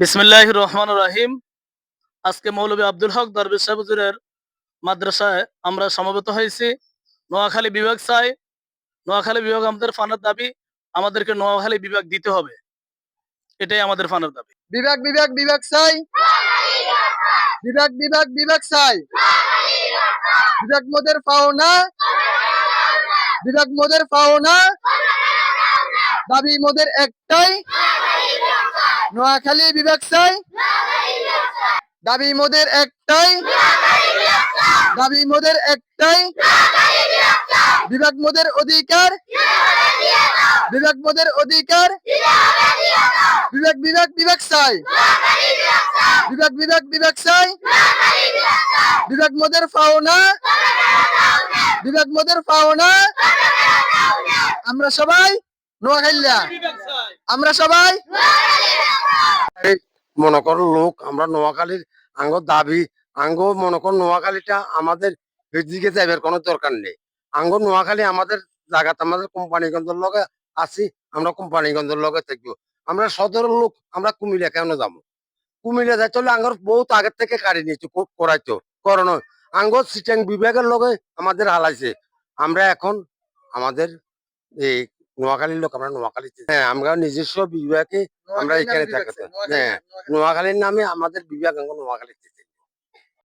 বিসমিল্লাহির রহমানির রহিম। আজকে মৌলভী আব্দুল হক দরবেশ সাহেব হুজুরের মাদ্রাসায় আমরা সমবেত হয়েছি। নোয়াখালী বিভাগ চাই, নোয়াখালী বিভাগ আমাদের ফানার দাবি, আমাদেরকে নোয়াখালী বিভাগ দিতে হবে, এটাই আমাদের ফানার দাবি। বিভাগ বিভাগ বিভাগ চাই, বিভাগ বিভাগ বিভাগ চাই, বিভাগ মোদের পাওনা, বিভাগ মোদের পাওনা, দাবি মোদের একটাই, নোয়াখালী বিভাগ চাই, দাবি মোদের একটাই, দাবি মোদের একটাই, বিভাগ মোদের অধিকার, বিভাগ মোদের অধিকার, বিভাগ বিভাগ বিভাগ চাই, বিভাগ বিভাগ বিভাগ চাই, বিভাগ মোদের পাওনা, বিভাগ মোদের পাওনা, আমরা সবাই নোয়াখালীরা, আমরা সবাই মনে করো লোক আমরা নোয়াখালীর আঙ্গ দাবি আঙ্গ মনে করো নোয়াখালীটা আমাদের দিকে যাইবার কোনো দরকার নেই। আঙ্গ নোয়াখালী আমাদের জায়গাতে আমাদের কোম্পানিগঞ্জের লগে আছি, আমরা কোম্পানিগঞ্জের লগে থাকবো। আমরা সদরের লোক আমরা কুমিল্লা কেন যাবো? কুমিল্লা যাইতে হলে আঙ্গর বহুত আগের থেকে কাড়ি নিয়েছি করাইতো করোনা আঙ্গ সিটাং বিভাগের লগে আমাদের হালাইছে। আমরা এখন আমাদের এই নোয়াখালীর লোক আমরা নোয়াখালীতে, হ্যাঁ আমরা নিজস্ব বিভাগে আমরা এখানে থাকতে, হ্যাঁ নোয়াখালীর নামে আমাদের বিভাগ নোয়াখালীতে।